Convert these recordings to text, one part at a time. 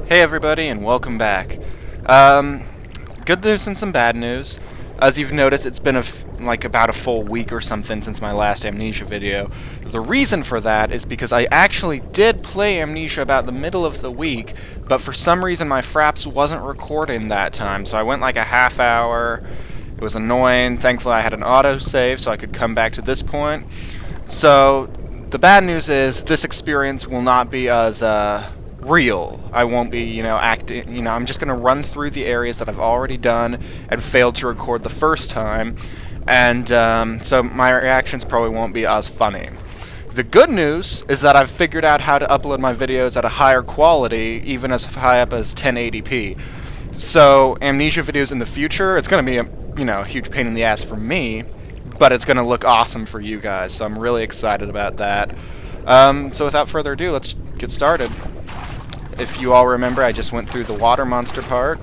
Hey everybody, and welcome back. Good news and some bad news. As you've noticed, it's been about a full week or something since my last Amnesia video. The reason for that is because I actually did play Amnesia about the middle of the week, but for some reason my Fraps wasn't recording that time, so I went like a half hour. It was annoying. Thankfully I had an autosave so I could come back to this point. So, the bad news is this experience will not be as, real. I won't be, acting, I'm just going to run through the areas that I've already done and failed to record the first time, and so my reactions probably won't be as funny. The good news is that I've figured out how to upload my videos at a higher quality, even as high up as 1080p. So, Amnesia videos in the future, it's going to be a huge pain in the ass for me, but it's going to look awesome for you guys, so I'm really excited about that. So without further ado, let's get started. If you all remember, I just went through the water monster part.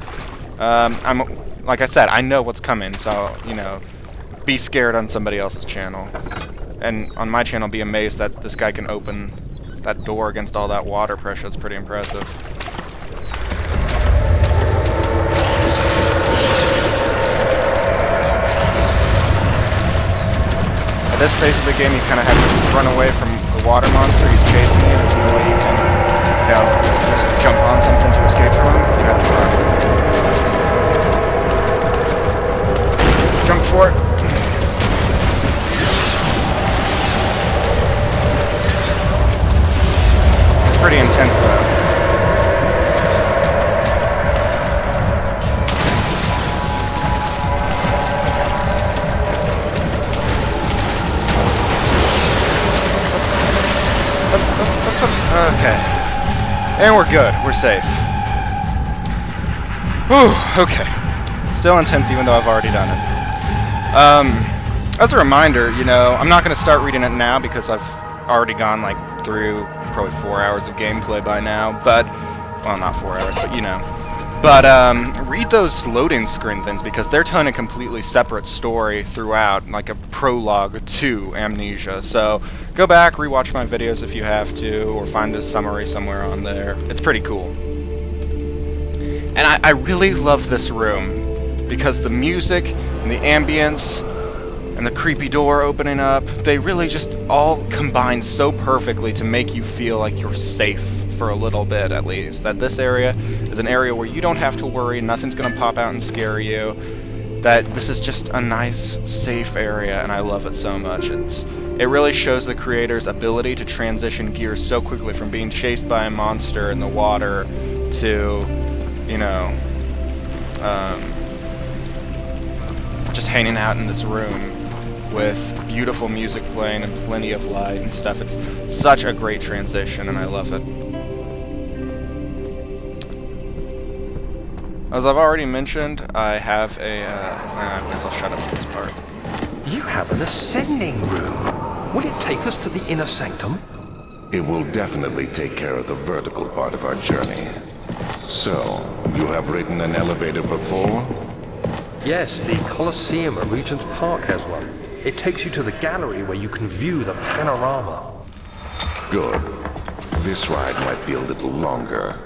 Like I said, I know what's coming, so, be scared on somebody else's channel. And on my channel, be amazed that this guy can open that door against all that water pressure. It's pretty impressive. At this phase of the game, you kind of have to run away from the water monster. He's chasing you. There's no way you can, just jump on something to escape from him. You have to run. Jump for it. It's pretty intense, though. Okay. And we're good. We're safe. Whew, okay. Still intense even though I've already done it. As a reminder, I'm not going to start reading it now because I've already gone through probably 4 hours of gameplay by now, but, well, not 4 hours, but But read those loading screen things because they're telling a completely separate story throughout, like a prologue to Amnesia. So go back, rewatch my videos if you have to, or find a summary somewhere on there. It's pretty cool. And I really love this room because the music and the ambience and the creepy door opening up, they really just all combine so perfectly to make you feel like you're safe. For a little bit at least, that this area is an area where you don't have to worry, nothing's gonna pop out and scare you, that this is just a nice, safe area, and I love it so much. It really shows the creator's ability to transition gears so quickly from being chased by a monster in the water to, just hanging out in this room with beautiful music playing and plenty of light and stuff. It's such a great transition, and I love it. As I've already mentioned, I have a, I guess I'll shut up for this part. You have an ascending room. Will it take us to the inner sanctum? It will definitely take care of the vertical part of our journey. So, you have ridden an elevator before? Yes, the Colosseum at Regent's Park has one. It takes you to the gallery where you can view the panorama. Good. This ride might be a little longer,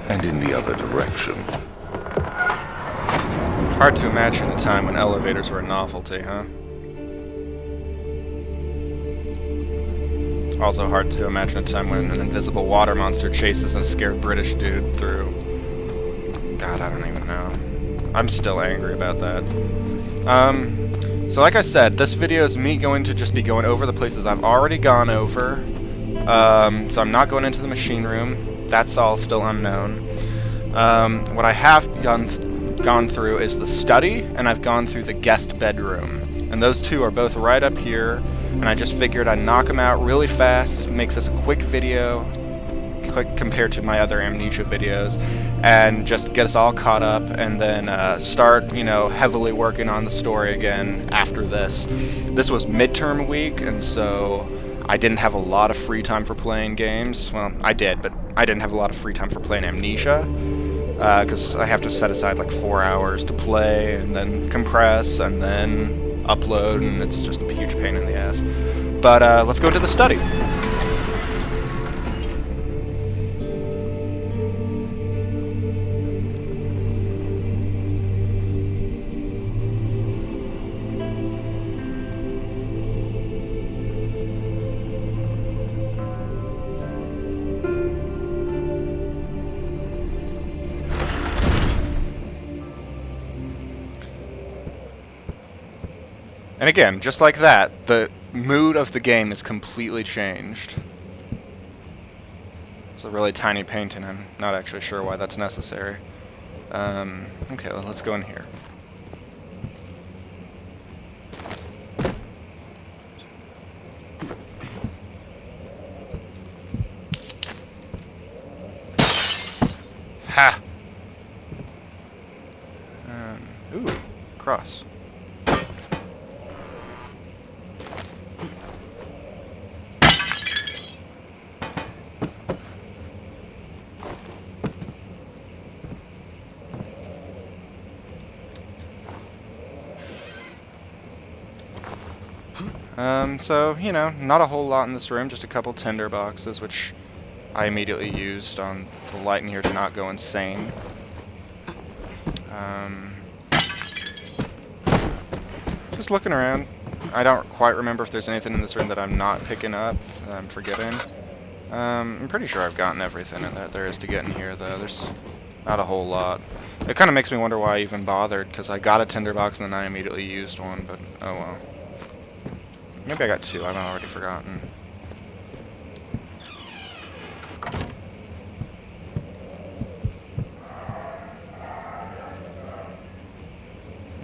and in the other direction. Hard to imagine a time when elevators were a novelty, huh? Also hard to imagine a time when an invisible water monster chases a scared British dude through... God, I don't even know. I'm still angry about that. So like I said, this video is me going to just be going over the places I've already gone over. So I'm not going into the machine room. That's all still unknown. What I have gone through is the study, and I've gone through the guest bedroom. And those two are both right up here, and I just figured I'd knock them out really fast, make this a quick video, quick compared to my other Amnesia videos, and just get us all caught up, and then start, heavily working on the story again after this. This was midterm week, and so I didn't have a lot of free time for playing games. Well, I did, but I didn't have a lot of free time for playing Amnesia. Because I have to set aside 4 hours to play, and then compress, and then upload, and it's just a huge pain in the ass. But let's go to the study. And again, just like that, the mood of the game is completely changed. It's a really tiny painting. I'm not actually sure why that's necessary. Okay, well, let's go in here. Ha! Ooh, cross. So, you know, not a whole lot in this room, just a couple tinder boxes, which I immediately used on the light in here to not go insane. Just looking around. I don't quite remember if there's anything in this room that I'm not picking up, that I'm forgetting. I'm pretty sure I've gotten everything that there is to get in here, though. There's not a whole lot. It kind of makes me wonder why I even bothered, because I got a tinderbox and then I immediately used one, but oh well. Maybe I got two, I've already forgotten.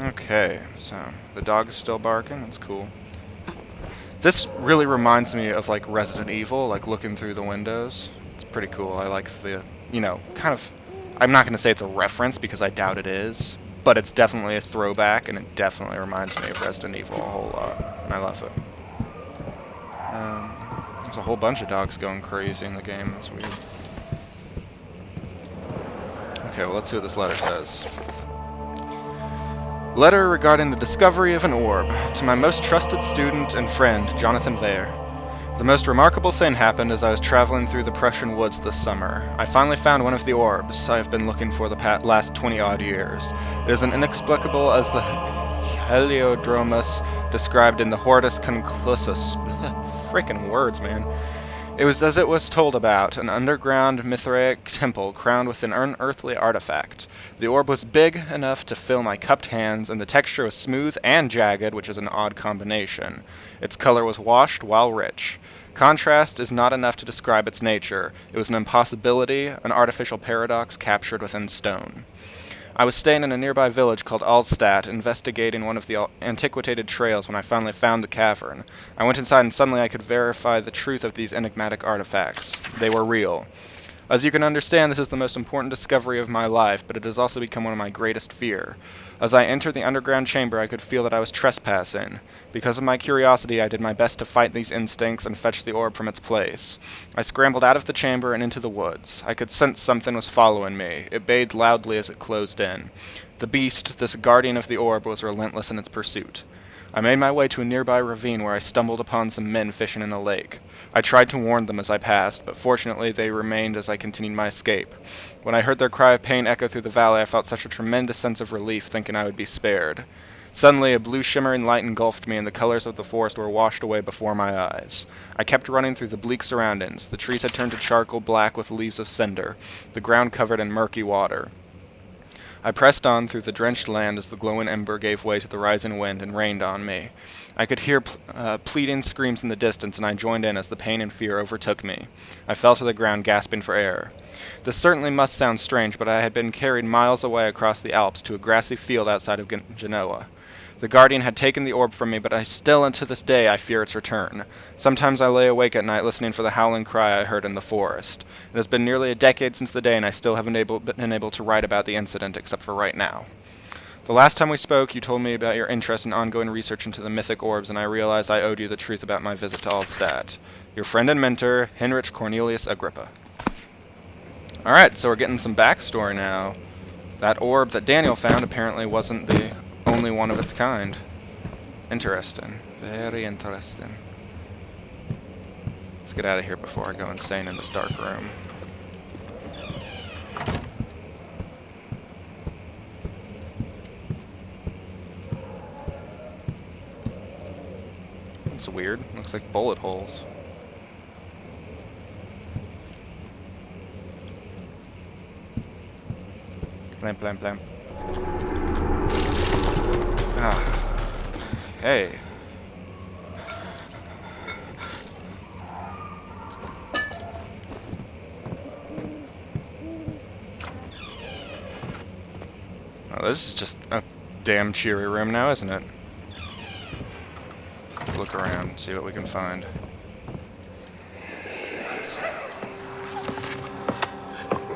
Okay, so the dog is still barking, that's cool. This really reminds me of like Resident Evil, like looking through the windows. It's pretty cool. I like the, you know, kind of, I'm not going to say it's a reference because I doubt it is, but it's definitely a throwback and it definitely reminds me of Resident Evil a whole lot. And I love it. There's a whole bunch of dogs going crazy in the game, that's weird. Okay, well let's see what this letter says. Letter regarding the discovery of an orb. To my most trusted student and friend, Jonathan Vare. The most remarkable thing happened as I was traveling through the Prussian woods this summer. I finally found one of the orbs I have been looking for the last 20-odd years. It is as inexplicable as the Heliodromus described in the Hortus Conclusus. Frickin' words, man. It was as it was told about, an underground Mithraic temple crowned with an unearthly artifact. The orb was big enough to fill my cupped hands, and the texture was smooth and jagged, which is an odd combination. Its color was washed while rich. Contrast is not enough to describe its nature. It was an impossibility, an artificial paradox captured within stone. I was staying in a nearby village called Alstadt, investigating one of the antiquated trails when I finally found the cavern. I went inside and suddenly I could verify the truth of these enigmatic artifacts. They were real. As you can understand, this is the most important discovery of my life, but it has also become one of my greatest fear. As I entered the underground chamber, I could feel that I was trespassing. Because of my curiosity, I did my best to fight these instincts and fetch the orb from its place. I scrambled out of the chamber and into the woods. I could sense something was following me. It bayed loudly as it closed in. The beast, this guardian of the orb, was relentless in its pursuit. I made my way to a nearby ravine where I stumbled upon some men fishing in a lake. I tried to warn them as I passed, but fortunately they remained as I continued my escape. When I heard their cry of pain echo through the valley, I felt such a tremendous sense of relief, thinking I would be spared. Suddenly, a blue shimmering light engulfed me, and the colors of the forest were washed away before my eyes. I kept running through the bleak surroundings. The trees had turned to charcoal black with leaves of cinder, the ground covered in murky water. I pressed on through the drenched land as the glowing ember gave way to the rising wind and rained on me. I could hear pleading screams in the distance, and I joined in as the pain and fear overtook me. I fell to the ground, gasping for air. This certainly must sound strange, but I had been carried miles away across the Alps to a grassy field outside of Genoa. The Guardian had taken the orb from me, but still and to this day I fear its return. Sometimes I lay awake at night listening for the howling cry I heard in the forest. It has been nearly a decade since the day, and I still haven't been able to write about the incident except for right now. The last time we spoke, you told me about your interest in ongoing research into the mythic orbs, and I realized I owed you the truth about my visit to Alstadt. Your friend and mentor, Heinrich Cornelius Agrippa. Alright, so we're getting some backstory now. That orb that Daniel found apparently wasn't the only one of its kind. Interesting. Very interesting. Let's get out of here before I go insane in this dark room. It's weird. Looks like bullet holes. Blam, blam, blam. Ah. Okay. Oh, this is just a damn cheery room now, isn't it? Let's look around, see what we can find.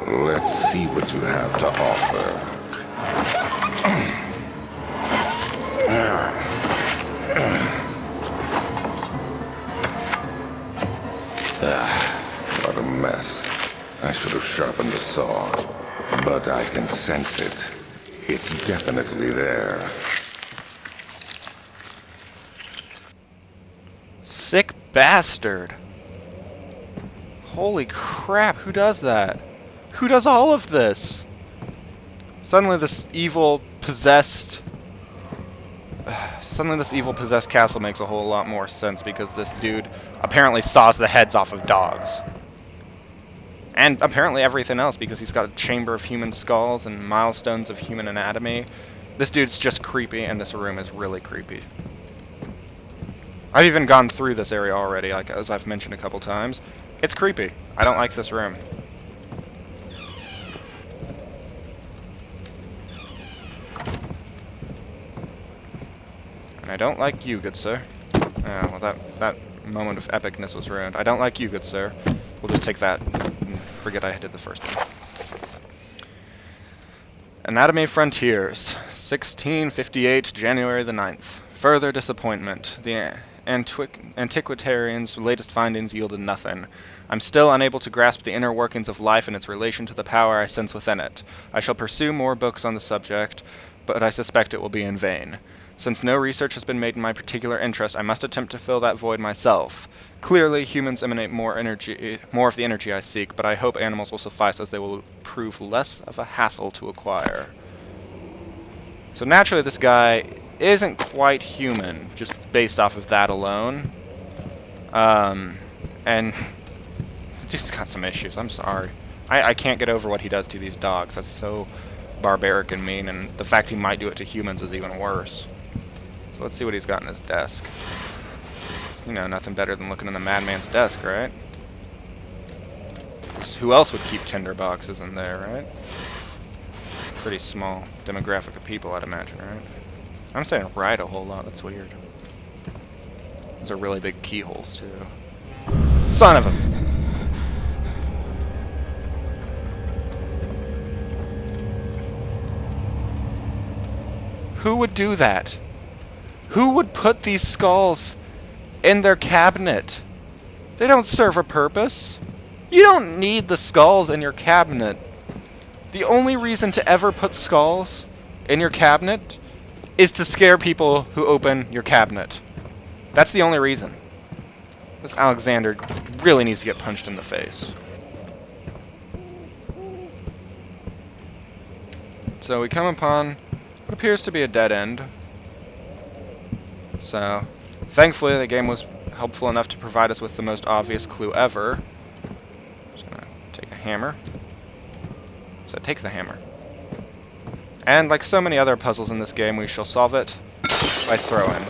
Let's see what you have to offer. What a mess. I should have sharpened the saw. But I can sense it. It's definitely there. Sick bastard. Holy crap, who does that? Who does all of this? Suddenly this evil possessed castle makes a whole lot more sense because this dude apparently saws the heads off of dogs. And apparently everything else because he's got a chamber of human skulls and milestones of human anatomy. This dude's just creepy and this room is really creepy. I've even gone through this area already, like as I've mentioned a couple times. It's creepy. I don't like this room. And I don't like you, good sir. Well, that moment of epicness was ruined. I don't like you, good sir. We'll just take that and forget I did the first one. Anatomy Frontiers, 1658, January the 9th. Further disappointment. The antiquarians' latest findings yielded nothing. I'm still unable to grasp the inner workings of life and its relation to the power I sense within it. I shall pursue more books on the subject, but I suspect it will be in vain. Since no research has been made in my particular interest, I must attempt to fill that void myself. Clearly, humans emanate more of the energy I seek, but I hope animals will suffice as they will prove less of a hassle to acquire. So naturally this guy isn't quite human, just based off of that alone. And dude's got some issues, I'm sorry. I can't get over what he does to these dogs. That's so barbaric and mean, and the fact he might do it to humans is even worse. So let's see what he's got in his desk. You know, nothing better than looking in the madman's desk, right? Who else would keep tinder boxes in there, right? Pretty small demographic of people, I'd imagine, right? I'm saying right a whole lot, that's weird. Those are really big keyholes, too. Son of a... Who would do that? Who would put these skulls in their cabinet? They don't serve a purpose. You don't need the skulls in your cabinet. The only reason to ever put skulls in your cabinet is to scare people who open your cabinet. That's the only reason. This Alexander really needs to get punched in the face. So we come upon what appears to be a dead end. So, thankfully the game was helpful enough to provide us with the most obvious clue ever. Just gonna take a hammer. So take the hammer. And like so many other puzzles in this game, we shall solve it by throwing.